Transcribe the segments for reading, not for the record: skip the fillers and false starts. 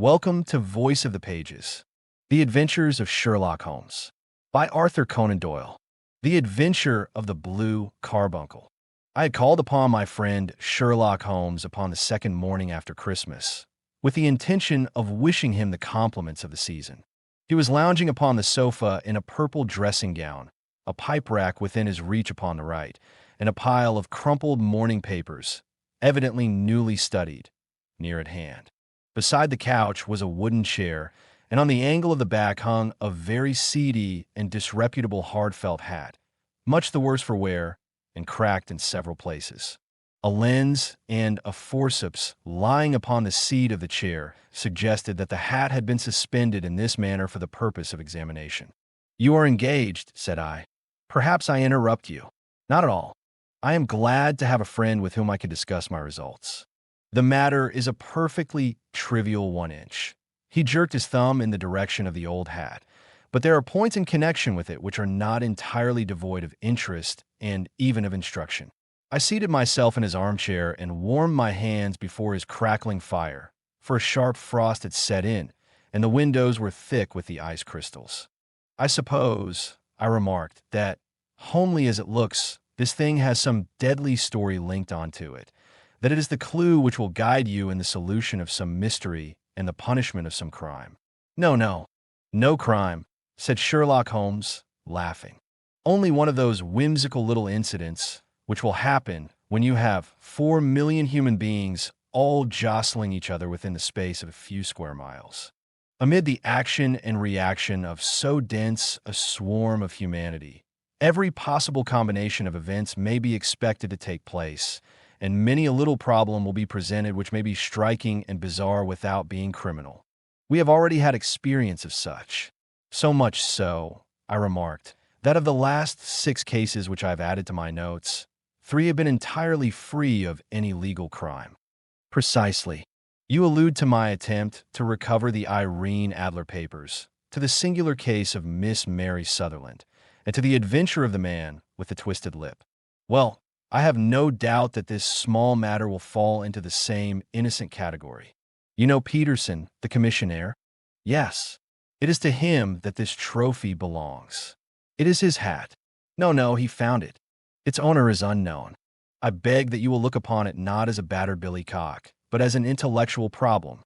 Welcome to Voice of the Pages, The Adventures of Sherlock Holmes, by Arthur Conan Doyle. The Adventure of the Blue Carbuncle. I had called upon my friend Sherlock Holmes upon the second morning after Christmas, with the intention of wishing him the compliments of the season. He was lounging upon the sofa in a purple dressing gown, a pipe rack within his reach upon the right, and a pile of crumpled morning papers, evidently newly studied, near at hand. Beside the couch was a wooden chair, and on the angle of the back hung a very seedy and disreputable hard felt hat, much the worse for wear and cracked in several places. A lens and a forceps lying upon the seat of the chair suggested that the hat had been suspended in this manner for the purpose of examination. "You are engaged," said I. "Perhaps I interrupt you." "Not at all. I am glad to have a friend with whom I can discuss my results. The matter is a perfectly trivial 1 inch." He jerked his thumb in the direction of the old hat, but there are points in connection with it which are not entirely devoid of interest and even of instruction. I seated myself in his armchair and warmed my hands before his crackling fire, for a sharp frost had set in, and the windows were thick with the ice crystals. "I suppose," I remarked, "that, homely as it looks, this thing has some deadly story linked onto it, that it is the clue which will guide you in the solution of some mystery and the punishment of some crime." No crime," said Sherlock Holmes, laughing. "Only one of those whimsical little incidents which will happen when you have 4 million human beings all jostling each other within the space of a few square miles. Amid the action and reaction of so dense a swarm of humanity, every possible combination of events may be expected to take place, and many a little problem will be presented which may be striking and bizarre without being criminal. We have already had experience of such. So much so," I remarked, "that of the last 6 cases which I have added to my notes, 3 have been entirely free of any legal crime." "Precisely. You allude to my attempt to recover the Irene Adler papers, to the singular case of Miss Mary Sutherland, and to the adventure of the man with the twisted lip. Well, I have no doubt that this small matter will fall into the same innocent category. You know Peterson, the commissionaire?" "Yes. It is to him that this trophy belongs." "It is his hat." No, he found it. Its owner is unknown. I beg that you will look upon it not as a battered billycock, but as an intellectual problem.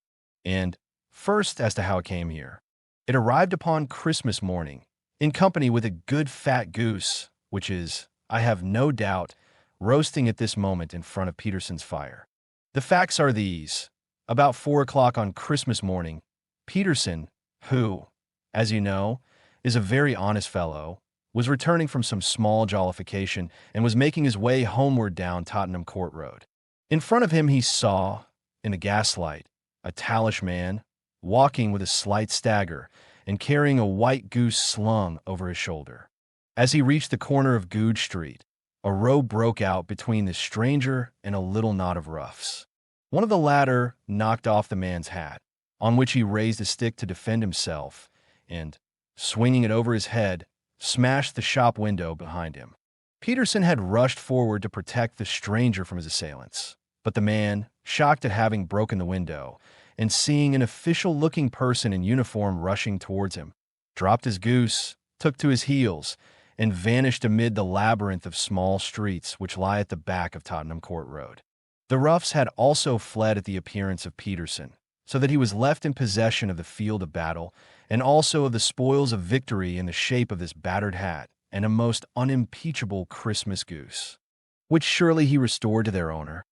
And, first, as to how it came here. It arrived upon Christmas morning, in company with a good fat goose, which is, I have no doubt, roasting at this moment in front of Peterson's fire. The facts are these. About 4 o'clock on Christmas morning, Peterson, who, as you know, is a very honest fellow, was returning from some small jollification and was making his way homeward down Tottenham Court Road. In front of him he saw, in the gaslight, a tallish man, walking with a slight stagger and carrying a white goose slung over his shoulder. As he reached the corner of Goodge Street, a row broke out between the stranger and a little knot of roughs. One of the latter knocked off the man's hat, on which he raised a stick to defend himself, and, swinging it over his head, smashed the shop window behind him. Peterson had rushed forward to protect the stranger from his assailants, but the man, shocked at having broken the window, and seeing an official-looking person in uniform rushing towards him, dropped his goose, took to his heels, and vanished amid the labyrinth of small streets which lie at the back of Tottenham Court Road. The roughs had also fled at the appearance of Peterson, so that he was left in possession of the field of battle, and also of the spoils of victory in the shape of this battered hat and a most unimpeachable Christmas goose, which surely he restored to their owner.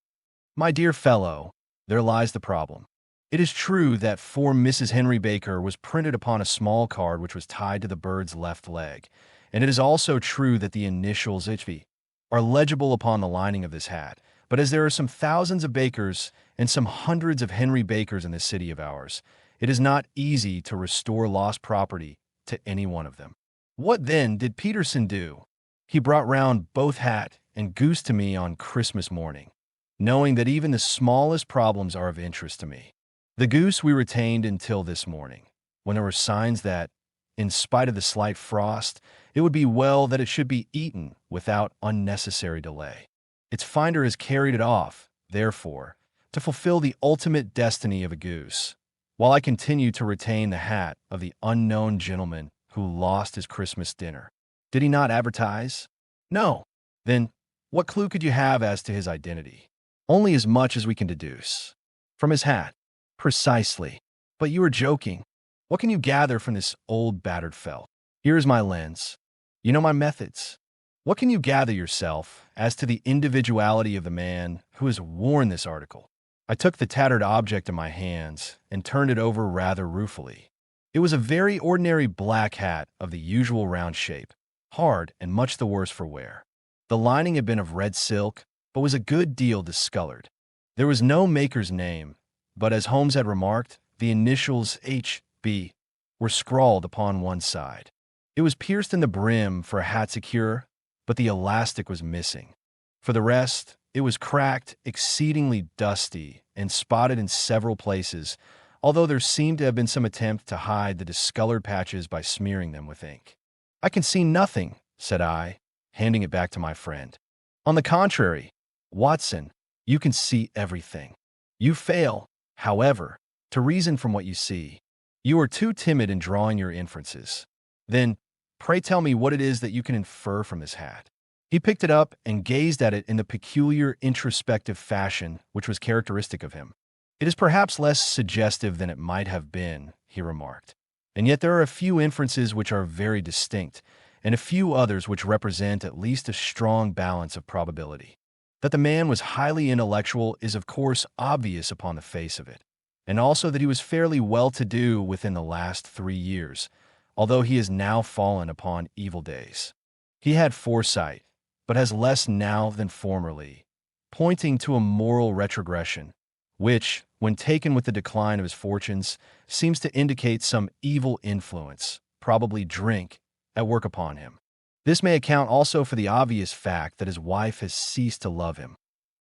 My dear fellow, there lies the problem. It is true that "For Mrs. Henry Baker" was printed upon a small card which was tied to the bird's left leg, and it is also true that the initials "HB" are legible upon the lining of this hat, but as there are some thousands of Bakers and some hundreds of Henry Bakers in this city of ours, it is not easy to restore lost property to any one of them. What then did Peterson do? He brought round both hat and goose to me on Christmas morning, knowing that even the smallest problems are of interest to me. The goose we retained until this morning, when there were signs that, in spite of the slight frost, it would be well that it should be eaten without unnecessary delay. Its finder has carried it off, therefore, to fulfill the ultimate destiny of a goose, while I continued to retain the hat of the unknown gentleman who lost his Christmas dinner. Did he not advertise? No. Then, what clue could you have as to his identity? Only as much as we can deduce. From his hat. Precisely. But you are joking. What can you gather from this old battered felt? Here is my lens. You know my methods. What can you gather yourself as to the individuality of the man who has worn this article? I took the tattered object in my hands and turned it over rather ruefully. It was a very ordinary black hat of the usual round shape, hard and much the worse for wear. The lining had been of red silk, but was a good deal discolored. There was no maker's name, but as Holmes had remarked, the initials H.B. were scrawled upon one side. It was pierced in the brim for a hat secure, but the elastic was missing. For the rest, it was cracked, exceedingly dusty, and spotted in several places, although there seemed to have been some attempt to hide the discolored patches by smearing them with ink. "I can see nothing," said I, handing it back to my friend. "On the contrary, Watson, you can see everything. You fail, however, to reason from what you see. You are too timid in drawing your inferences. Then, pray tell me what it is that you can infer from this hat." He picked it up and gazed at it in the peculiar introspective fashion which was characteristic of him. "It is perhaps less suggestive than it might have been," he remarked. "And yet there are a few inferences which are very distinct, and a few others which represent at least a strong balance of probability. That the man was highly intellectual is of course obvious upon the face of it, and also that he was fairly well-to-do within the last 3 years, although he has now fallen upon evil days. He had foresight, but has less now than formerly, pointing to a moral retrogression, which, when taken with the decline of his fortunes, seems to indicate some evil influence, probably drink, at work upon him. This may account also for the obvious fact that his wife has ceased to love him.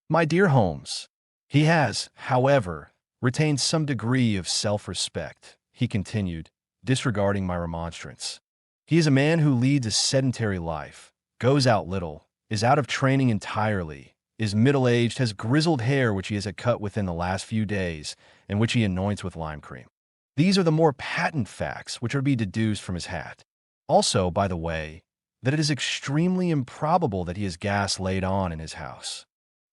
My dear Holmes, he has, however, retained some degree of self-respect," he continued, disregarding my remonstrance. "He is a man who leads a sedentary life, goes out little, is out of training entirely, is middle-aged, has grizzled hair which he has cut within the last few days, and which he anoints with lime cream. These are the more patent facts which are to be deduced from his hat. Also, by the way, that it is extremely improbable that he has gas laid on in his house."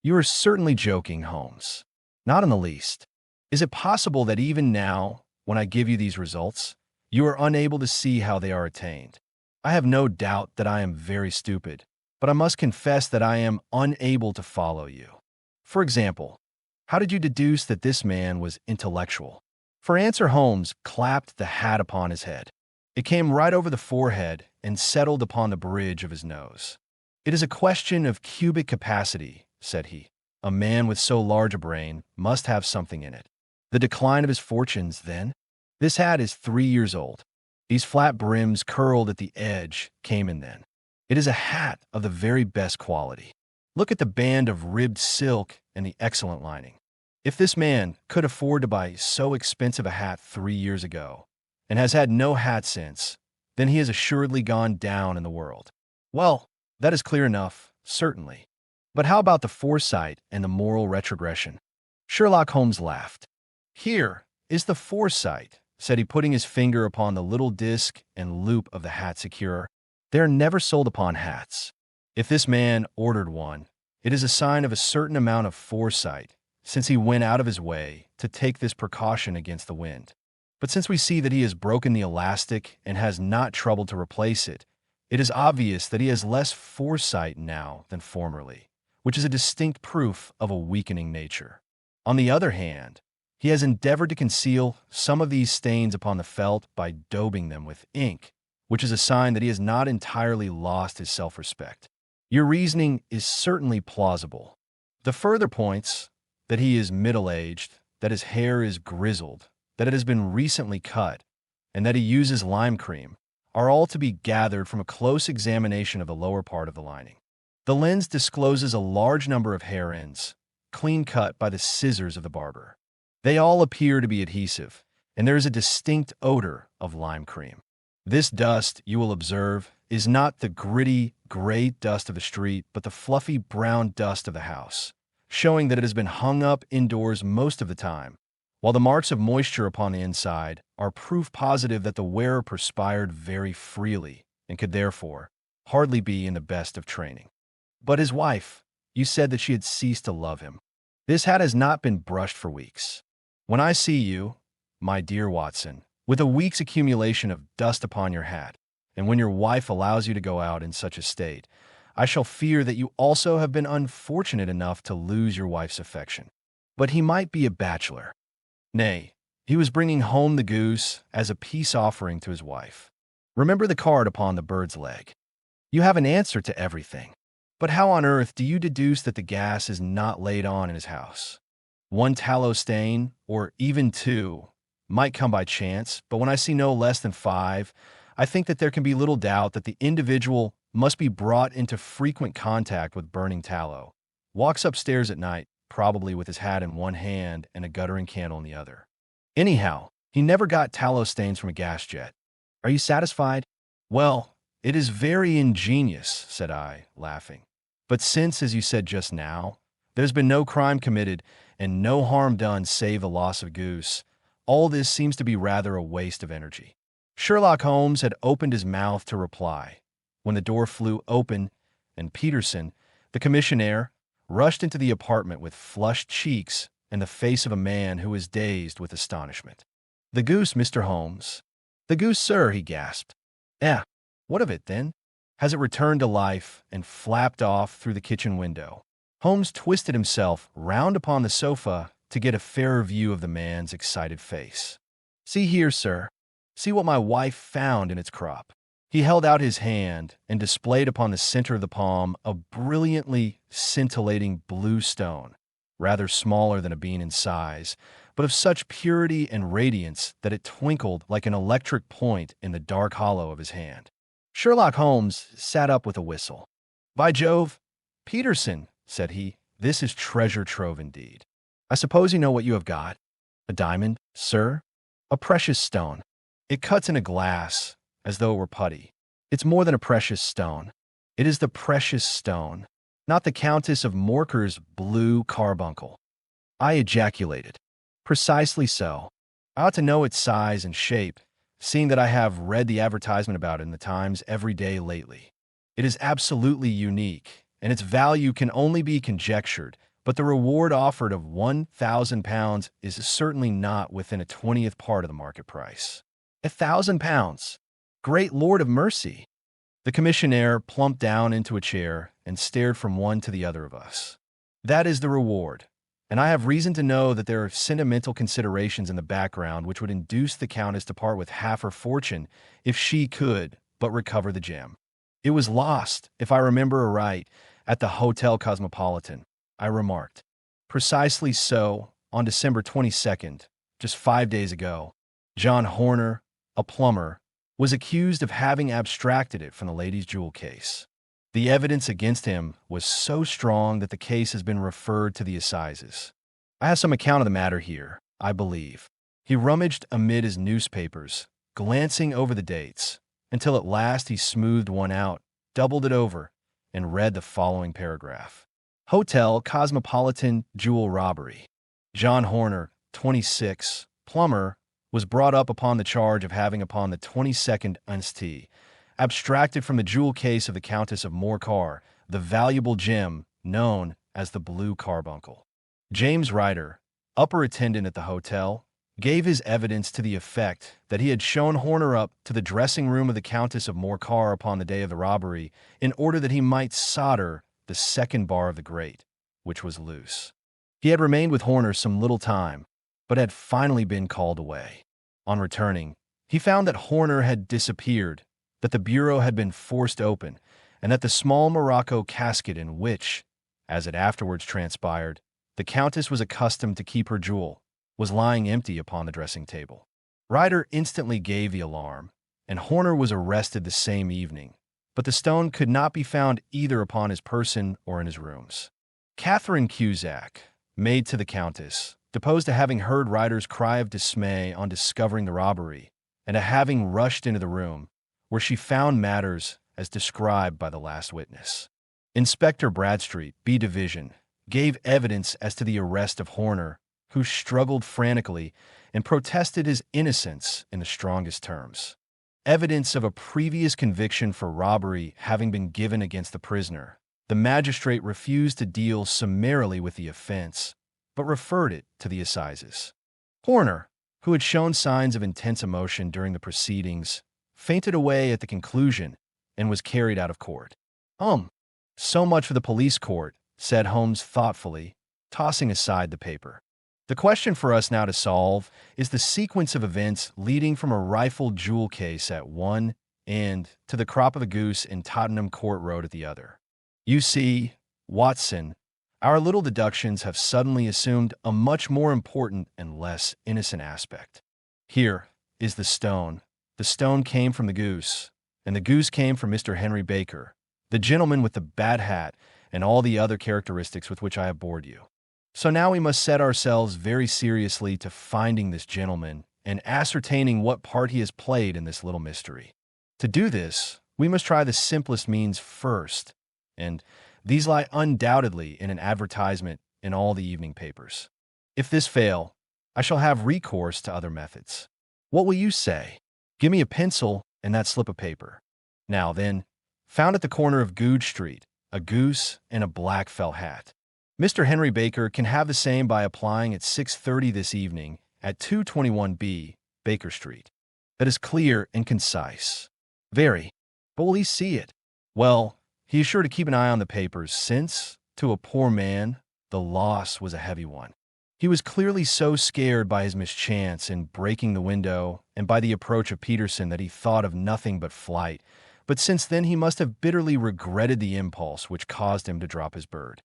"You are certainly joking, Holmes." "Not in the least. Is it possible that even now, when I give you these results, you are unable to see how they are attained? I have no doubt that I am very stupid, but I must confess that I am unable to follow you. For example, how did you deduce that this man was intellectual?" For answer, Holmes clapped the hat upon his head. It came right over the forehead and settled upon the bridge of his nose. "It is a question of cubic capacity," said he. "A man with so large a brain must have something in it. The decline of his fortunes, then? This hat is 3 years old. These flat brims curled at the edge came in then. It is a hat of the very best quality. Look at the band of ribbed silk and the excellent lining. If this man could afford to buy so expensive a hat 3 years ago, and has had no hat since, then he has assuredly gone down in the world. Well, that is clear enough, certainly. But how about the foresight and the moral retrogression?" Sherlock Holmes laughed. "Here is the foresight," said he, putting his finger upon the little disc and loop of the hat secure. "They are never sold upon hats. If this man ordered one, it is a sign of a certain amount of foresight, since he went out of his way to take this precaution against the wind. But since we see that he has broken the elastic and has not troubled to replace it, it is obvious that he has less foresight now than formerly, which is a distinct proof of a weakening nature. On the other hand, he has endeavored to conceal some of these stains upon the felt by daubing them with ink, which is a sign that he has not entirely lost his self-respect. Your reasoning is certainly plausible. The further points, that he is middle-aged, that his hair is grizzled, that it has been recently cut, and that he uses lime cream, are all to be gathered from a close examination of the lower part of the lining. The lens discloses a large number of hair ends, clean cut by the scissors of the barber. They all appear to be adhesive, and there is a distinct odor of lime cream. This dust, you will observe, is not the gritty, gray dust of the street, but the fluffy brown dust of the house, showing that it has been hung up indoors most of the time, while the marks of moisture upon the inside are proof positive that the wearer perspired very freely and could therefore hardly be in the best of training. But his wife, you said that she had ceased to love him. This hat has not been brushed for weeks. When I see you, my dear Watson, with a week's accumulation of dust upon your hat, and when your wife allows you to go out in such a state, I shall fear that you also have been unfortunate enough to lose your wife's affection. But he might be a bachelor. Nay, he was bringing home the goose as a peace offering to his wife. Remember the card upon the bird's leg. You have an answer to everything. But how on earth do you deduce that the gas is not laid on in his house? One tallow stain, or even two, might come by chance, but when I see no less than 5, I think that there can be little doubt that the individual must be brought into frequent contact with burning tallow, walks upstairs at night, probably with his hat in one hand and a guttering candle in the other. Anyhow, he never got tallow stains from a gas jet. Are you satisfied? Well, it is very ingenious, said I, laughing. But since, as you said just now, there's been no crime committed and no harm done save the loss of goose, all this seems to be rather a waste of energy. Sherlock Holmes had opened his mouth to reply, when the door flew open, and Peterson, the commissionaire, rushed into the apartment with flushed cheeks and the face of a man who was dazed with astonishment. "The goose, Mr. Holmes." "The goose, sir," he gasped. What of it, then? Has it returned to life and flapped off through the kitchen window?" Holmes twisted himself round upon the sofa to get a fairer view of the man's excited face. "See here, sir. See what my wife found in its crop." He held out his hand and displayed upon the center of the palm a brilliantly scintillating blue stone, rather smaller than a bean in size, but of such purity and radiance that it twinkled like an electric point in the dark hollow of his hand. Sherlock Holmes sat up with a whistle. "By Jove, Peterson," said he, "this is treasure trove indeed. I suppose you know what you have got? A diamond, sir? A precious stone. It cuts in a glass, as though it were putty. It's more than a precious stone. It is the precious stone, not the Countess of Morker's blue carbuncle." I ejaculated. "Precisely so. I ought to know its size and shape, seeing that I have read the advertisement about it in the Times every day lately. It is absolutely unique, and its value can only be conjectured, but the reward offered of £1,000 is certainly not within a 20th part of the market price." £1,000! Great Lord of mercy! The commissionaire plumped down into a chair and stared from one to the other of us. "That is the reward, and I have reason to know that there are sentimental considerations in the background which would induce the Countess to part with half her fortune if she could but recover the gem. It was lost, if I remember aright, at the Hotel Cosmopolitan," I remarked. "Precisely so, on December 22nd, just 5 days ago, John Horner, a plumber, was accused of having abstracted it from the lady's jewel case. The evidence against him was so strong that the case has been referred to the assizes. I have some account of the matter here, I believe." He rummaged amid his newspapers, glancing over the dates, until at last he smoothed one out, doubled it over, and read the following paragraph. "Hotel Cosmopolitan jewel robbery. John Horner, 26, plumber, was brought up upon the charge of having upon the 22nd inst. abstracted from the jewel case of the Countess of Morcar the valuable gem known as the blue carbuncle. James Ryder, upper attendant at the hotel, gave his evidence to the effect that he had shown Horner up to the dressing room of the Countess of Morcar upon the day of the robbery in order that he might solder the second bar of the grate, which was loose. He had remained with Horner some little time, but had finally been called away. On returning, he found that Horner had disappeared, that the bureau had been forced open, and that the small morocco casket in which, as it afterwards transpired, the Countess was accustomed to keep her jewel, was lying empty upon the dressing-table. Ryder instantly gave the alarm, and Horner was arrested the same evening, but the stone could not be found either upon his person or in his rooms. Catherine Cusack, maid to the Countess, deposed to having heard Ryder's cry of dismay on discovering the robbery, and to having rushed into the room, where she found matters as described by the last witness. Inspector Bradstreet, B Division, gave evidence as to the arrest of Horner, who struggled frantically and protested his innocence in the strongest terms. Evidence of a previous conviction for robbery having been given against the prisoner, the magistrate refused to deal summarily with the offense, but referred it to the assizes. Horner, who had shown signs of intense emotion during the proceedings, fainted away at the conclusion and was carried out of court. So much for the police court, said Holmes thoughtfully, tossing aside the paper. The question for us now to solve is the sequence of events leading from a rifled jewel case at one end to the crop of a goose in Tottenham Court Road at the other. You see, Watson, our little deductions have suddenly assumed a much more important and less innocent aspect. Here is the stone. The stone came from the goose, and the goose came from Mr. Henry Baker, the gentleman with the bad hat and all the other characteristics with which I have bored you. So now we must set ourselves very seriously to finding this gentleman and ascertaining what part he has played in this little mystery. To do this, we must try the simplest means first, and these lie undoubtedly in an advertisement in all the evening papers. If this fail, I shall have recourse to other methods. What will you say? Give me a pencil and that slip of paper. Now then, found at the corner of Goodge Street, a goose and a black felt hat. Mr. Henry Baker can have the same by applying at 6:30 this evening at 221B Baker Street. That is clear and concise. Very. But will he see it? Well, he is sure to keep an eye on the papers, since, to a poor man, the loss was a heavy one. He was clearly so scared by his mischance in breaking the window and by the approach of Peterson that he thought of nothing but flight, but since then he must have bitterly regretted the impulse which caused him to drop his bird.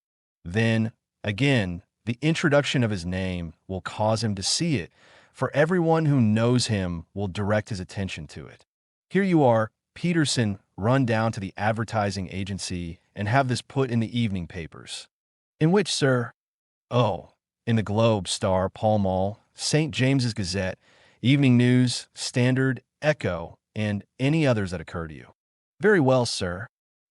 Then, again, the introduction of his name will cause him to see it, for everyone who knows him will direct his attention to it. Here you are, Peterson, run down to the advertising agency and have this put in the evening papers. In which, sir? Oh, in the Globe, Star, Pall Mall, St. James's Gazette, Evening News, Standard, Echo, and any others that occur to you. Very well, sir.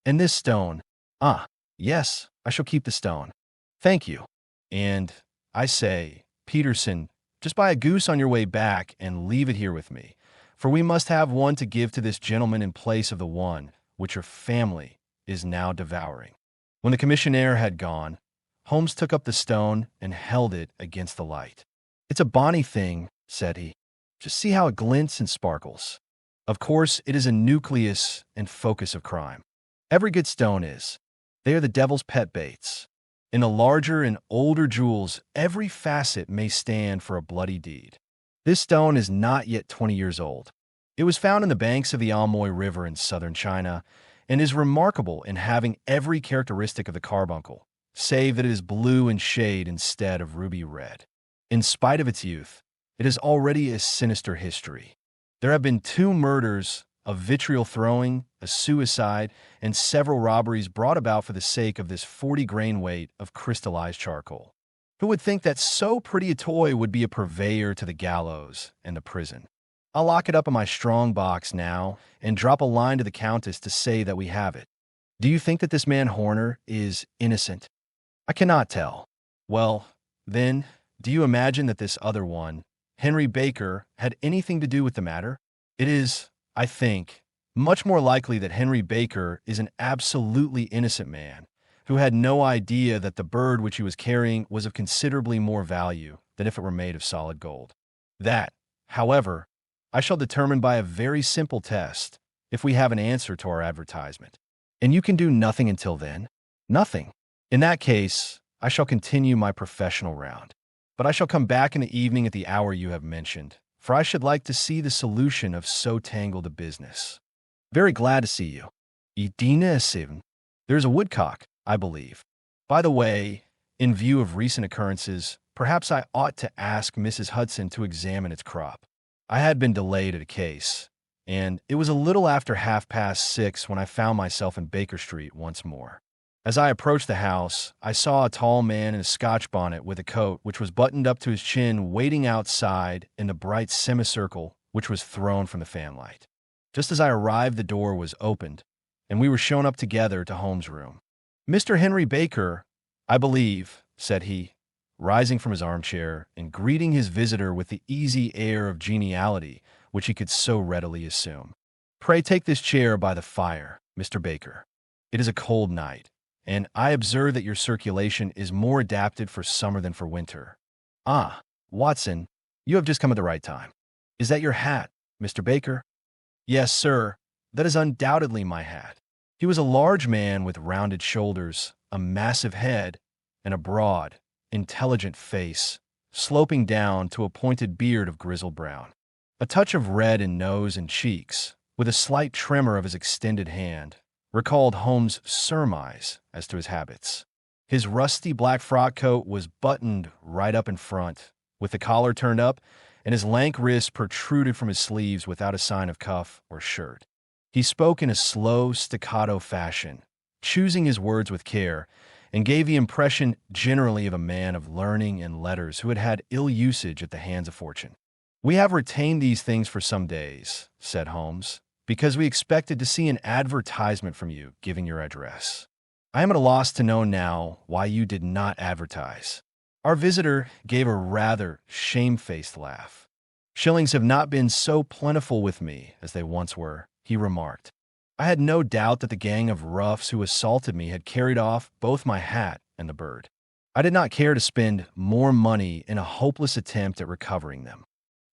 And this stone? Ah, yes, I shall keep the stone. Thank you. And, I say, Peterson, just buy a goose on your way back and leave it here with me, for we must have one to give to this gentleman in place of the one which your family is now devouring. When the commissionaire had gone, Holmes took up the stone and held it against the light. It's a bonny thing, said he. Just see how it glints and sparkles. Of course, it is a nucleus and focus of crime. Every good stone is. They are the devil's pet baits. In the larger and older jewels, every facet may stand for a bloody deed. This stone is not yet 20 years old. It was found in the banks of the Amoy River in southern China and is remarkable in having every characteristic of the carbuncle, save that it is blue in shade instead of ruby red. In spite of its youth, it is already a sinister history. There have been 2 murders, a vitriol throwing, a suicide, and several robberies brought about for the sake of this 40-grain weight of crystallized charcoal. Who would think that so pretty a toy would be a purveyor to the gallows and the prison? I'll lock it up in my strong box now and drop a line to the Countess to say that we have it. Do you think that this man Horner is innocent? I cannot tell. Well, then, do you imagine that this other one, Henry Baker, had anything to do with the matter? It is, I think, much more likely that Henry Baker is an absolutely innocent man who had no idea that the bird which he was carrying was of considerably more value than if it were made of solid gold. That, however, I shall determine by a very simple test if we have an answer to our advertisement. And you can do nothing until then? Nothing. In that case, I shall continue my professional round. But I shall come back in the evening at the hour you have mentioned, for I should like to see the solution of so tangled a business. Very glad to see you. Edina Sivan. There's a woodcock, I believe. By the way, in view of recent occurrences, perhaps I ought to ask Mrs. Hudson to examine its crop. I had been delayed at a case, and it was a little after 6:30 when I found myself in Baker Street once more. As I approached the house, I saw a tall man in a Scotch bonnet with a coat which was buttoned up to his chin waiting outside in the bright semicircle which was thrown from the fanlight. Just as I arrived, the door was opened, and we were shown up together to Holmes' room. "Mr. Henry Baker, I believe," said he. rising from his armchair and greeting his visitor with the easy air of geniality which he could so readily assume. "Pray take this chair by the fire, Mr. Baker. It is a cold night, and I observe that your circulation is more adapted for summer than for winter. Ah, Watson, you have just come at the right time. Is that your hat, Mr. Baker?" "Yes, sir, that is undoubtedly my hat." He was a large man with rounded shoulders, a massive head, and a broad, intelligent face, sloping down to a pointed beard of grizzled brown. A touch of red in nose and cheeks, with a slight tremor of his extended hand, recalled Holmes' surmise as to his habits. His rusty black frock coat was buttoned right up in front, with the collar turned up, and his lank wrists protruded from his sleeves without a sign of cuff or shirt. He spoke in a slow, staccato fashion, choosing his words with care, and gave the impression generally of a man of learning and letters who had had ill usage at the hands of fortune. "We have retained these things for some days," said Holmes, "because we expected to see an advertisement from you giving your address. I am at a loss to know now why you did not advertise." Our visitor gave a rather shamefaced laugh. "Shillings have not been so plentiful with me as they once were," he remarked. "I had no doubt that the gang of roughs who assaulted me had carried off both my hat and the bird. I did not care to spend more money in a hopeless attempt at recovering them.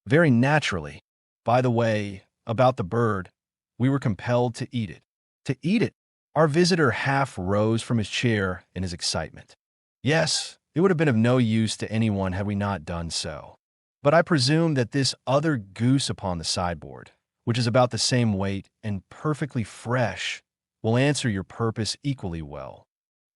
Very naturally, by the way, about the bird, we were compelled to eat it." "To eat it?" Our visitor half rose from his chair in his excitement. "Yes, it would have been of no use to anyone had we not done so. But I presume that this other goose upon the sideboard, which is about the same weight and perfectly fresh, will answer your purpose equally well."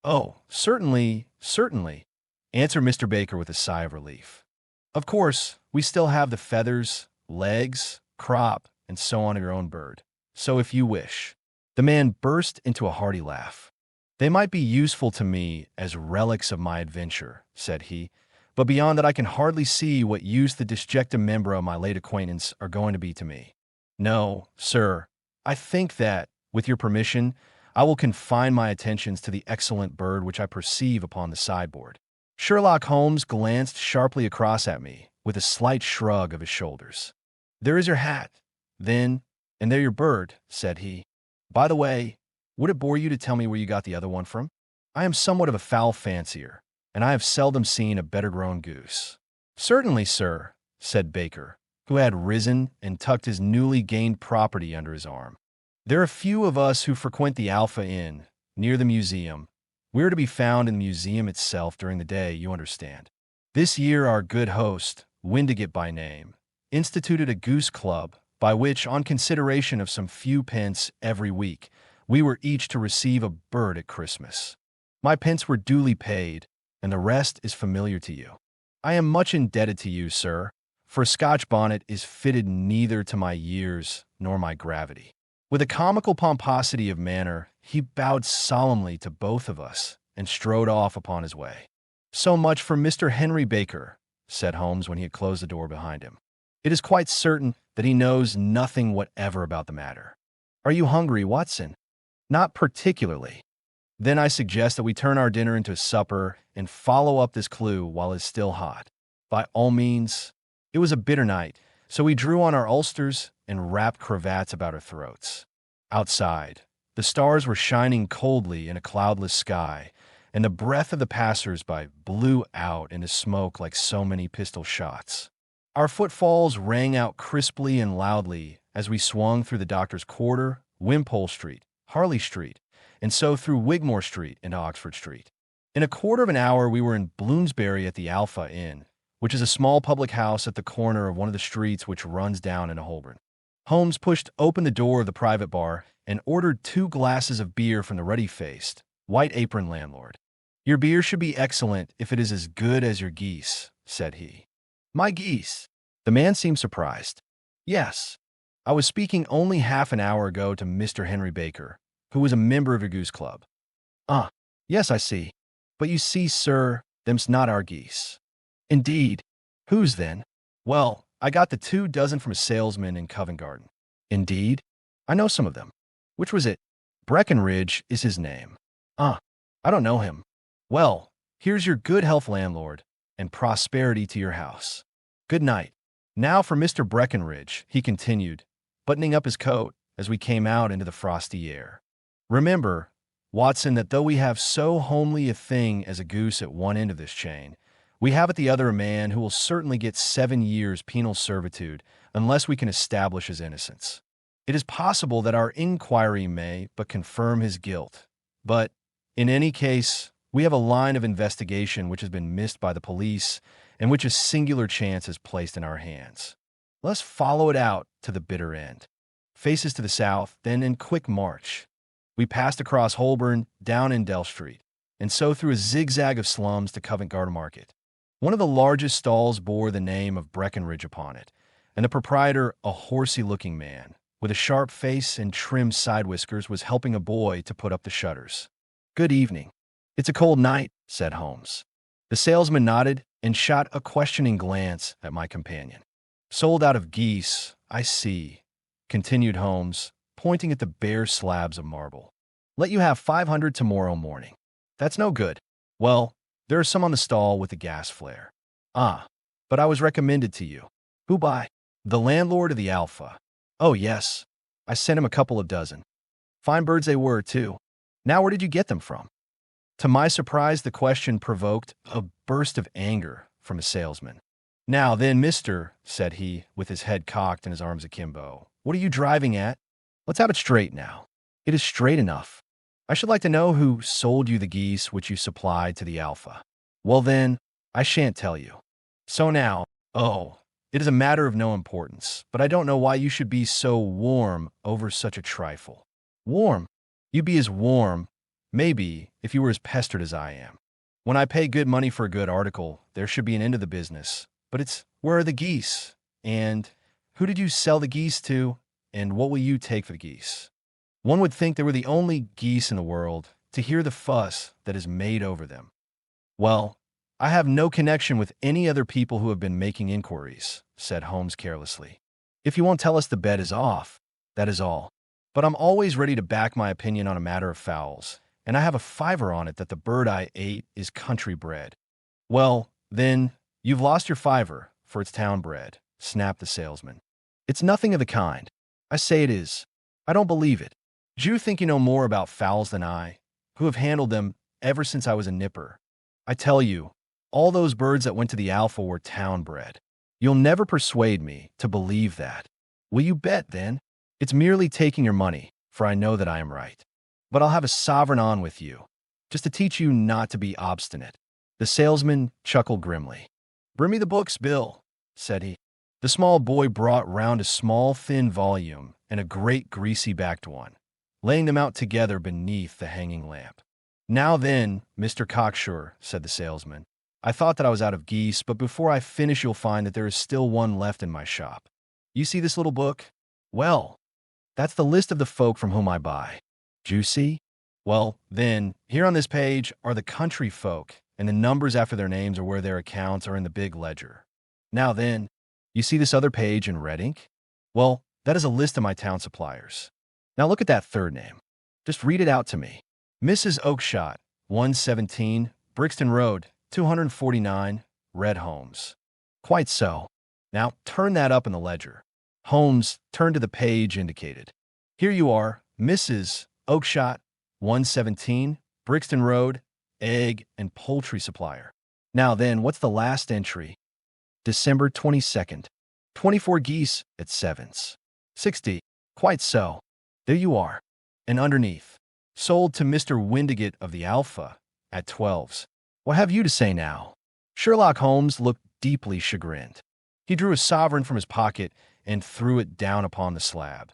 "Oh, certainly, certainly," answered Mr. Baker with a sigh of relief. "Of course, we still have the feathers, legs, crop, and so on of your own bird. So if you wish—" The man burst into a hearty laugh. "They might be useful to me as relics of my adventure," said he, "but beyond that I can hardly see what use the disjecta membra of my late acquaintance are going to be to me. No, sir, I think that, with your permission, I will confine my attentions to the excellent bird which I perceive upon the sideboard." Sherlock Holmes glanced sharply across at me, with a slight shrug of his shoulders. "There is your hat, then, and there your bird," said he. "By the way, would it bore you to tell me where you got the other one from? I am somewhat of a fowl fancier, and I have seldom seen a better-grown goose." "Certainly, sir," said Baker, who had risen and tucked his newly gained property under his arm. "There are few of us who frequent the Alpha Inn, near the museum. We are to be found in the museum itself during the day, you understand. This year our good host, Windigate by name, instituted a goose club, by which, on consideration of some few pence every week, we were each to receive a bird at Christmas. My pence were duly paid, and the rest is familiar to you. I am much indebted to you, sir, for a Scotch bonnet is fitted neither to my years nor my gravity." With a comical pomposity of manner, he bowed solemnly to both of us and strode off upon his way. "So much for Mr. Henry Baker," said Holmes when he had closed the door behind him. "It is quite certain that he knows nothing whatever about the matter. Are you hungry, Watson?" "Not particularly." "Then I suggest that we turn our dinner into supper and follow up this clue while it's still hot." "By all means." It was a bitter night, so we drew on our ulsters and wrapped cravats about our throats. Outside, the stars were shining coldly in a cloudless sky, and the breath of the passers-by blew out into smoke like so many pistol shots. Our footfalls rang out crisply and loudly as we swung through the Doctor's Quarter, Wimpole Street, Harley Street, and so through Wigmore Street into Oxford Street. In a quarter of an hour we were in Bloomsbury at the Alpha Inn, which is a small public house at the corner of one of the streets which runs down into Holborn. Holmes pushed open the door of the private bar and ordered 2 glasses of beer from the ruddy-faced, white-aproned landlord. "Your beer should be excellent if it is as good as your geese," said he. "My geese?" The man seemed surprised. "Yes. I was speaking only half an hour ago to Mr. Henry Baker, who was a member of your goose club." "Ah, yes, I see. But you see, sir, them's not our geese." "Indeed. Whose then?" "Well, I got the 2 dozen from a salesman in Covent Garden." "Indeed? I know some of them." "Which was it?" "Breckenridge is his name." "Ah, I don't know him." "Well, here's your good health, landlord. and prosperity to your house. Good night. Now for Mr. Breckenridge, he continued, buttoning up his coat as we came out into the frosty air. Remember, Watson, that though we have so homely a thing as a goose at one end of this chain, we have at the other a man who will certainly get 7 years penal servitude unless we can establish his innocence. It is possible that our inquiry may but confirm his guilt, but, in any case, we have a line of investigation which has been missed by the police and which a singular chance has placed in our hands. Let's follow it out to the bitter end. Faces to the south, then in quick march. We passed across Holborn, down in Dell Street, and so through a zigzag of slums to Covent Garden Market. One of the largest stalls bore the name of Breckenridge upon it, and the proprietor, a horsey-looking man, with a sharp face and trim side whiskers, was helping a boy to put up the shutters. "Good evening." "It's a cold night," said Holmes. The salesman nodded and shot a questioning glance at my companion. "Sold out of geese, I see," continued Holmes, pointing at the bare slabs of marble. "Let you have 500 tomorrow morning." "That's no good." "Well, there are some on the stall with the gas flare." "Ah, but I was recommended to you." "Who by?" "The landlord of the Alpha." "Oh, yes. I sent him a couple of dozen." "Fine birds they were, too. Now where did you get them from?" To my surprise, the question provoked a burst of anger from a salesman. "Now then, mister," said he, with his head cocked and his arms akimbo, "what are you driving at? Let's have it straight now." "It is straight enough. I should like to know who sold you the geese which you supplied to the Alpha." "Well then, I shan't tell you." "So now, it is a matter of no importance, but I don't know why you should be so warm over such a trifle." "Warm? You'd be as warm, maybe, if you were as pestered as I am. When I pay good money for a good article, there should be an end of the business. But it's, where are the geese? And who did you sell the geese to? And what will you take for the geese?" One would think they were the only geese in the world, to hear the fuss that is made over them. "Well, I have no connection with any other people who have been making inquiries," said Holmes carelessly. "If you won't tell us the bet is off, that is all. But I'm always ready to back my opinion on a matter of fowls, and I have a fiver on it that the bird I ate is country bred." "Well, then, you've lost your fiver, for it's town bred," snapped the salesman. "It's nothing of the kind. I say it is. I don't believe it. Do you think you know more about fowls than I, who have handled them ever since I was a nipper? I tell you, all those birds that went to the Alpha were town bred. You'll never persuade me to believe that. Will you bet, then? It's merely taking your money, for I know that I am right. But I'll have a sovereign on with you, just to teach you not to be obstinate." The salesman chuckled grimly. "Bring me the books, Bill," said he. The small boy brought round a small, thin volume and a great greasy-backed one, laying them out together beneath the hanging lamp. "Now then, Mr. Cocksure," said the salesman, "I thought that I was out of geese, but before I finish you'll find that there is still one left in my shop. You see this little book? Well, that's the list of the folk from whom I buy. Do you see? Well, then, here on this page are the country folk, and the numbers after their names are where their accounts are in the big ledger. Now then, you see this other page in red ink? Well, that is a list of my town suppliers. Now look at that third name. Just read it out to me. Mrs. Oakshott, 117, Brixton Road, 249, Red Holmes. Quite so. Now turn that up in the ledger." Holmes turned to the page indicated. "Here you are, Mrs. Oakshott, 117, Brixton Road, egg and poultry supplier. Now then, what's the last entry? December 22nd. 24 geese at sevens. 60. Quite so. There you are. And underneath, sold to Mr. Windigate of the Alpha at 12s. What have you to say now?" Sherlock Holmes looked deeply chagrined. He drew a sovereign from his pocket and threw it down upon the slab,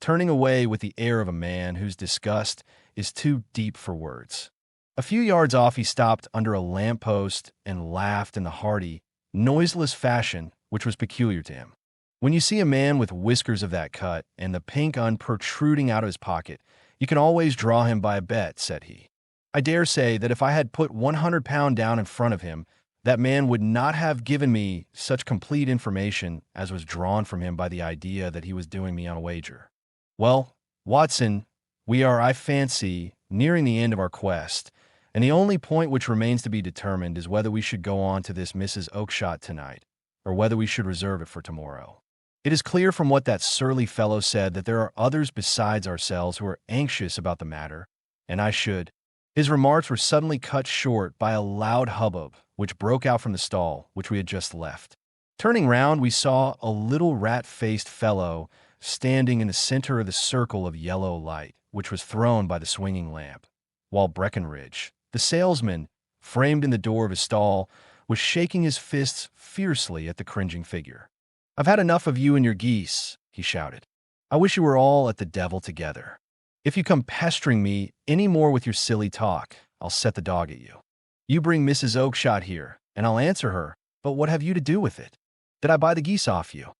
turning away with the air of a man whose disgust is too deep for words. A few yards off he stopped under a lamp-post and laughed in the hearty, noiseless fashion which was peculiar to him. When you see a man with whiskers of that cut and the pink un protruding out of his pocket, you can always draw him by a bet, said he. I dare say that if I had put £100 down in front of him, that man would not have given me such complete information as was drawn from him by the idea that he was doing me on a wager. Well, Watson, we are, I fancy, nearing the end of our quest, and the only point which remains to be determined is whether we should go on to this Mrs. Oakshott tonight, or whether we should reserve it for tomorrow. It is clear from what that surly fellow said that there are others besides ourselves who are anxious about the matter, and I should—" His remarks were suddenly cut short by a loud hubbub which broke out from the stall which we had just left. Turning round, we saw a little rat-faced fellow standing in the center of the circle of yellow light which was thrown by the swinging lamp, while Breckenridge, the salesman, framed in the door of his stall, was shaking his fists fiercely at the cringing figure. "I've had enough of you and your geese," he shouted. "I wish you were all at the devil together. If you come pestering me any more with your silly talk, I'll set the dog at you. You bring Mrs. Oakshott here, and I'll answer her, but what have you to do with it? Did I buy the geese off you?"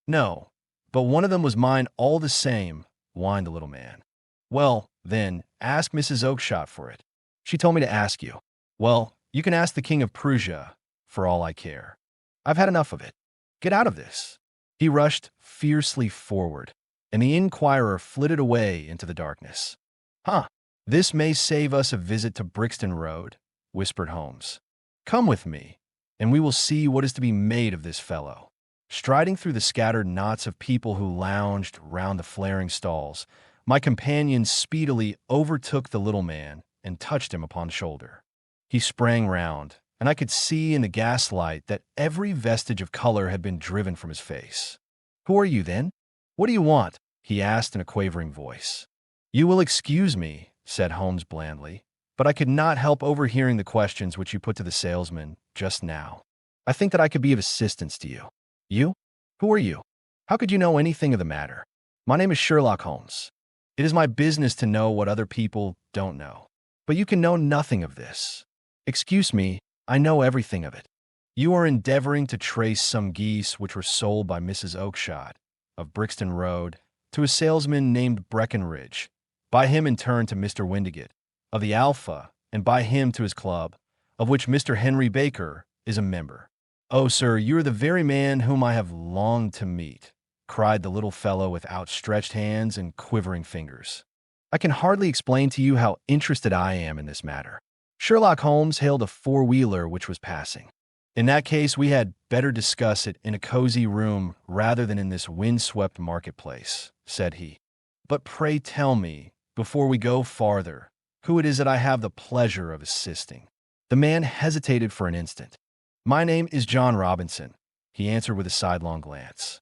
"No, but one of them was mine all the same," whined the little man. "Well, then, ask Mrs. Oakshott for it. She told me to ask you." "Well, you can ask the King of Prussia, for all I care. I've had enough of it. Get out of this." He rushed fiercely forward, and the inquirer flitted away into the darkness. "Huh, this may save us a visit to Brixton Road," whispered Holmes. "Come with me, and we will see what is to be made of this fellow." Striding through the scattered knots of people who lounged round the flaring stalls, my companion speedily overtook the little man and touched him upon the shoulder. He sprang round, and I could see in the gaslight that every vestige of color had been driven from his face. "Who are you, then? What do you want?" he asked in a quavering voice. "You will excuse me," said Holmes blandly, "but I could not help overhearing the questions which you put to the salesman just now. I think that I could be of assistance to you." "You? Who are you? How could you know anything of the matter?" "My name is Sherlock Holmes. It is my business to know what other people don't know. But you can know nothing of this." "Excuse me, I know everything of it. You are endeavoring to trace some geese which were sold by Mrs. Oakshott, of Brixton Road, to a salesman named Breckenridge, by him in turn to Mr. Windigate, of the Alpha, and by him to his club, of which Mr. Henry Baker is a member." "Oh, sir, you are the very man whom I have longed to meet," cried the little fellow with outstretched hands and quivering fingers. "I can hardly explain to you how interested I am in this matter." Sherlock Holmes hailed a four-wheeler which was passing. "In that case, we had better discuss it in a cozy room rather than in this wind-swept marketplace," said he. "But pray tell me, before we go farther, who it is that I have the pleasure of assisting." The man hesitated for an instant. "My name is John Robinson," he answered with a sidelong glance.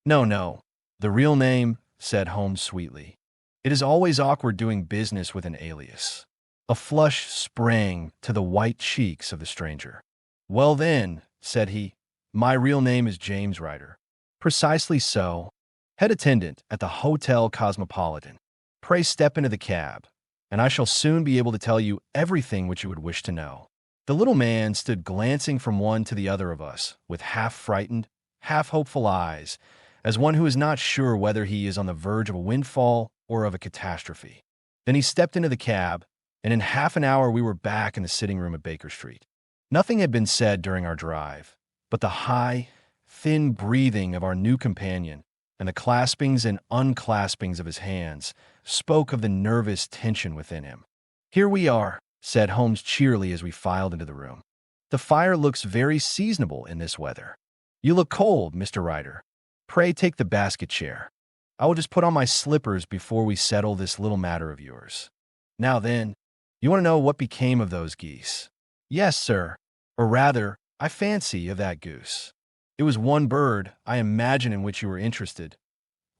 No, the real name," said Holmes sweetly. "It is always awkward doing business with an alias." A flush sprang to the white cheeks of the stranger. "Well, then," said he, "my real name is James Ryder." "Precisely so. Head attendant at the Hotel Cosmopolitan. Pray step into the cab, and I shall soon be able to tell you everything which you would wish to know." The little man stood glancing from one to the other of us with half-frightened, half-hopeful eyes, as one who is not sure whether he is on the verge of a windfall or of a catastrophe. Then he stepped into the cab, and in half an hour we were back in the sitting-room at Baker Street. Nothing had been said during our drive, but the high, thin breathing of our new companion and the claspings and unclaspings of his hands spoke of the nervous tension within him. "Here we are," said Holmes cheerily as we filed into the room. "The fire looks very seasonable in this weather. You look cold, Mr. Ryder. Pray take the basket chair. I will just put on my slippers before we settle this little matter of yours. Now then, you want to know what became of those geese?" "Yes, sir. Or rather, I fancy, of that goose. It was one bird, I imagine, in which you were interested.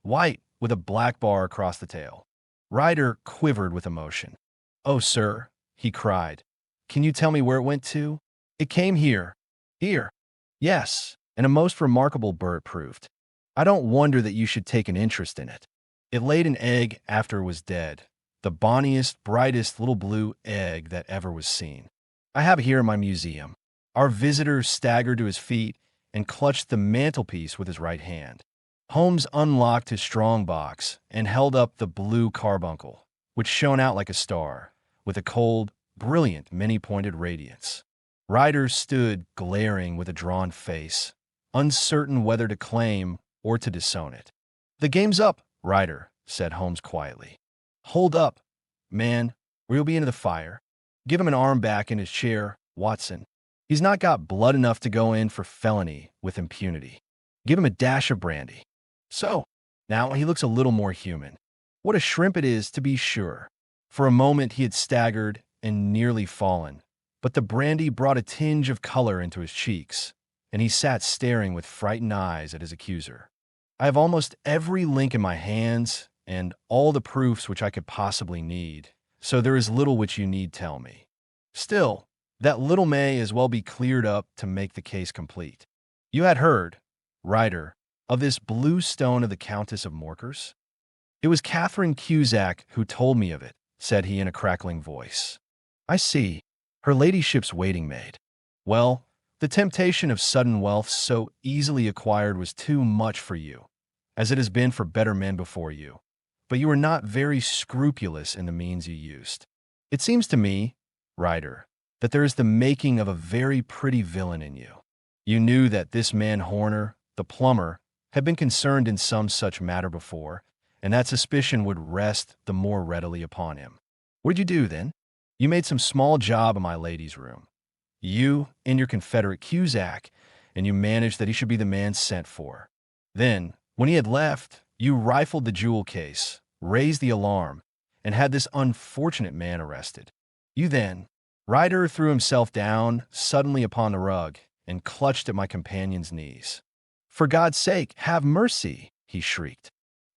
White, with a black bar across the tail." Ryder quivered with emotion. "Oh, sir," he cried, "can you tell me where it went to?" "It came here." "Here?" "Yes, and a most remarkable bird proved. I don't wonder that you should take an interest in it. It laid an egg after it was dead, the bonniest, brightest little blue egg that ever was seen. I have it here in my museum." Our visitor staggered to his feet and clutched the mantelpiece with his right hand. Holmes unlocked his strong box and held up the blue carbuncle, which shone out like a star, with a cold, brilliant, many-pointed radiance. Ryder stood glaring with a drawn face, uncertain whether to claim or to disown it. "The game's up, Ryder," said Holmes quietly. "Hold up, man, or you'll be into the fire." Give him an arm back in his chair, Watson. He's not got blood enough to go in for felony with impunity. Give him a dash of brandy. So, now he looks a little more human. What a shrimp it is, to be sure. For a moment he had staggered and nearly fallen, but the brandy brought a tinge of color into his cheeks, and he sat staring with frightened eyes at his accuser. I have almost every link in my hands and all the proofs which I could possibly need, so there is little which you need tell me. Still, that little may as well be cleared up to make the case complete. You had heard, writer, of this blue stone of the Countess of Morkers? It was Catherine Cusack who told me of it, said he in a crackling voice. I see. Her ladyship's waiting maid. Well, the temptation of sudden wealth so easily acquired was too much for you, as it has been for better men before you. But you were not very scrupulous in the means you used. It seems to me, writer, that there is the making of a very pretty villain in you. You knew that this man Horner, the plumber, had been concerned in some such matter before, and that suspicion would rest the more readily upon him. What did you do, then? You made some small job in my lady's room. You and your confederate Cusack, and you managed that he should be the man sent for. Then, when he had left, you rifled the jewel case, raised the alarm, and had this unfortunate man arrested. You then, Ryder threw himself down suddenly upon the rug and clutched at my companion's knees. For God's sake, have mercy, he shrieked.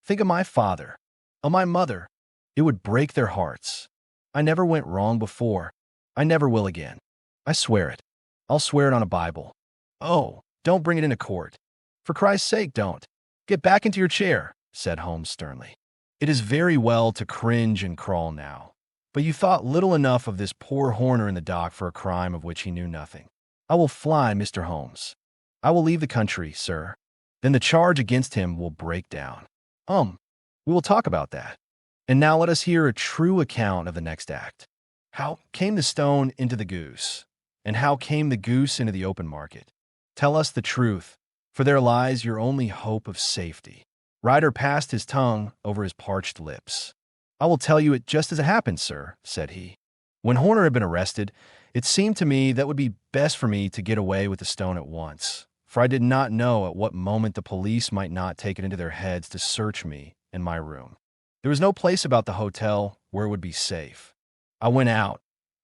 Think of my father, of my mother. It would break their hearts. I never went wrong before. I never will again. I swear it. I'll swear it on a Bible. Oh, don't bring it into court. For Christ's sake, don't. Get back into your chair, said Holmes sternly. It is very well to cringe and crawl now, but you thought little enough of this poor Horner in the dock for a crime of which he knew nothing. I will fly, Mr. Holmes. I will leave the country, sir. Then the charge against him will break down. We will talk about that. And now let us hear a true account of the next act. How came the stone into the goose? And how came the goose into the open market? Tell us the truth, for there lies your only hope of safety. Ryder passed his tongue over his parched lips. I will tell you it just as it happened, sir, said he. When Horner had been arrested, it seemed to me that it would be best for me to get away with the stone at once, for I did not know at what moment the police might not take it into their heads to search me in my room. There was no place about the hotel where it would be safe. I went out,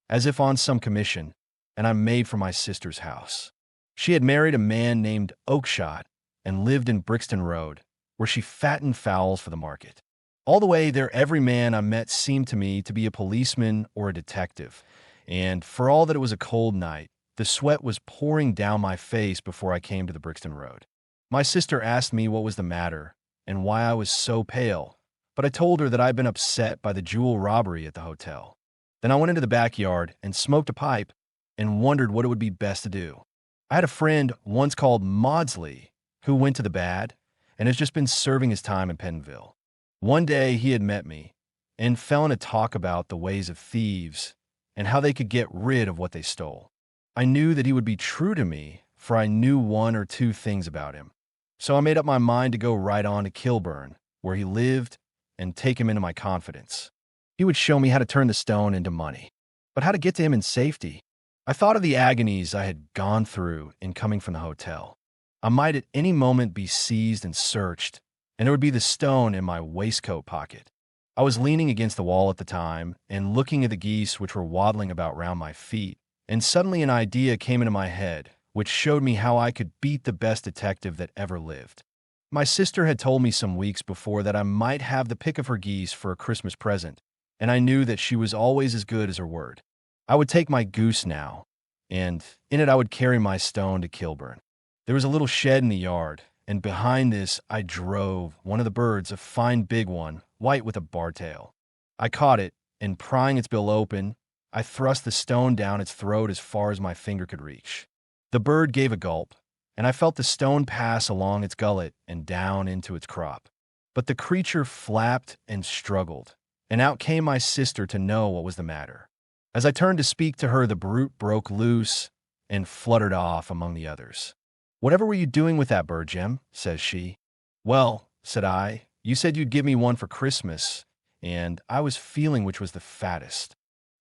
as if on some commission, and I made for my sister's house. She had married a man named Oakshott and lived in Brixton Road, where she fattened fowls for the market. All the way there, every man I met seemed to me to be a policeman or a detective, and for all that it was a cold night, the sweat was pouring down my face before I came to the Brixton Road. My sister asked me what was the matter and why I was so pale, but I told her that I had been upset by the jewel robbery at the hotel. Then I went into the backyard and smoked a pipe and wondered what it would be best to do. I had a friend once called Maudsley who went to the bad and has just been serving his time in Pentonville. One day he had met me and fell in a talk about the ways of thieves and how they could get rid of what they stole. I knew that he would be true to me, for I knew one or two things about him. So I made up my mind to go right on to Kilburn, where he lived, and take him into my confidence. He would show me how to turn the stone into money, but how to get to him in safety. I thought of the agonies I had gone through in coming from the hotel. I might at any moment be seized and searched, and there would be the stone in my waistcoat pocket. I was leaning against the wall at the time and looking at the geese which were waddling about round my feet, and suddenly an idea came into my head, which showed me how I could beat the best detective that ever lived. My sister had told me some weeks before that I might have the pick of her geese for a Christmas present, and I knew that she was always as good as her word. I would take my goose now, and in it I would carry my stone to Kilburn. There was a little shed in the yard, and behind this I drove one of the birds, a fine big one, white with a bar tail. I caught it, and prying its bill open, I thrust the stone down its throat as far as my finger could reach. The bird gave a gulp, and I felt the stone pass along its gullet and down into its crop. But the creature flapped and struggled, and out came my sister to know what was the matter. As I turned to speak to her, the brute broke loose and fluttered off among the others. "Whatever were you doing with that bird, Jim?" says she. "Well," said I, "you said you'd give me one for Christmas, and I was feeling which was the fattest."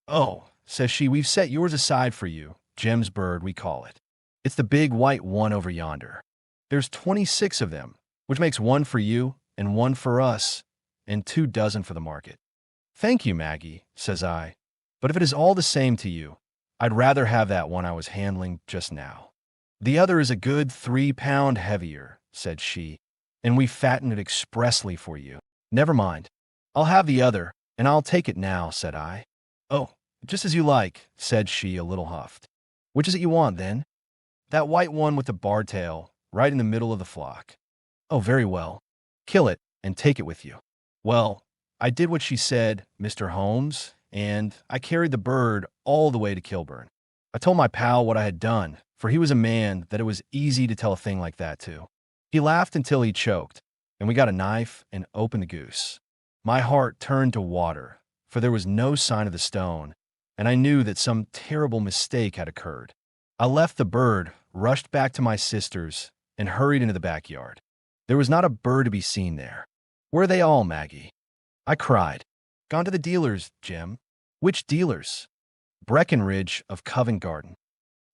"Oh, says she, we've set yours aside for you, Jim's bird, we call it. It's the big white one over yonder. There's 26 of them, which makes one for you and one for us, and 2 dozen for the market. Thank you, Maggie, says I, but if it is all the same to you, I'd rather have that one I was handling just now. The other is a good 3 pound heavier, said she, and we fattened it expressly for you. Never mind. I'll have the other, and I'll take it now, said I. Oh, just as you like, said she, a little huffed. Which is it you want, then? That white one with the bar tail, right in the middle of the flock. Oh, very well. Kill it and take it with you. Well, I did what she said, Mr. Holmes, and I carried the bird all the way to Kilburn. I told my pal what I had done, for he was a man that it was easy to tell a thing like that to. He laughed until he choked, and we got a knife and opened the goose. My heart turned to water, for there was no sign of the stone, and I knew that some terrible mistake had occurred. I left the bird, rushed back to my sister's, and hurried into the backyard. There was not a bird to be seen there. Where are they all, Maggie? I cried. Gone to the dealers, Jim. Which dealers? Breckenridge of Covent Garden.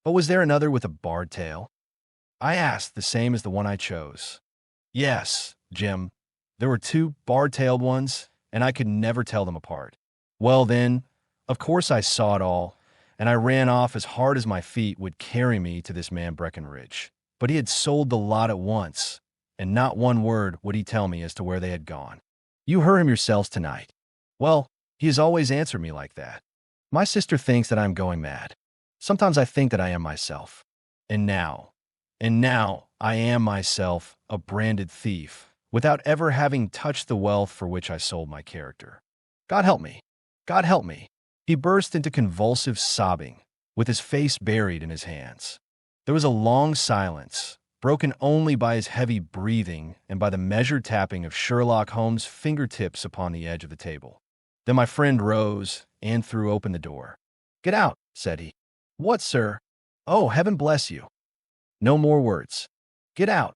But was there another with a barred tail? I asked, the same as the one I chose. Yes, Jim. There were 2 bar-tailed ones, and I could never tell them apart. Well, then, of course I saw it all, and I ran off as hard as my feet would carry me to this man Breckenridge. But he had sold the lot at once, and not one word would he tell me as to where they had gone. You heard him yourselves tonight. Well, he has always answered me like that. My sister thinks that I am going mad. Sometimes I think that I am myself. And now I am myself a branded thief, without ever having touched the wealth for which I sold my character. God help me. God help me. He burst into convulsive sobbing, with his face buried in his hands. There was a long silence, broken only by his heavy breathing and by the measured tapping of Sherlock Holmes' fingertips upon the edge of the table. Then my friend rose and threw open the door. Get out, said he. What, sir? Oh, heaven bless you. No more words. Get out.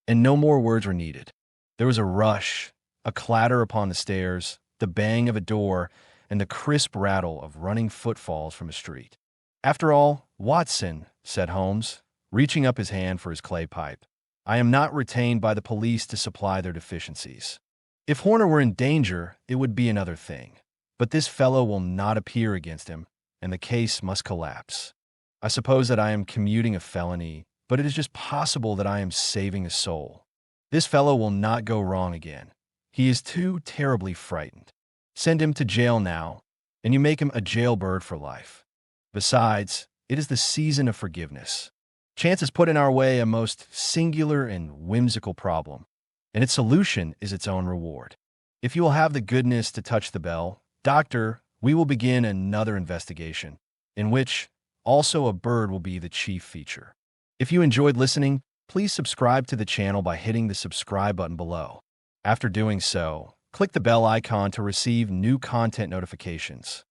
And no more words were needed. There was a rush, a clatter upon the stairs, the bang of a door, and the crisp rattle of running footfalls from a street. After all, Watson, said Holmes, reaching up his hand for his clay pipe, I am not retained by the police to supply their deficiencies. If Horner were in danger, it would be another thing. But this fellow will not appear against him, and the case must collapse. I suppose that I am commuting a felony, but it is just possible that I am saving a soul. This fellow will not go wrong again. He is too terribly frightened. Send him to jail now, and you make him a jailbird for life. Besides, it is the season of forgiveness. Chance has put in our way a most singular and whimsical problem, and its solution is its own reward. If you will have the goodness to touch the bell, Doctor, we will begin another investigation, in which also a bird will be the chief feature. If you enjoyed listening, please subscribe to the channel by hitting the subscribe button below. After doing so, click the bell icon to receive new content notifications.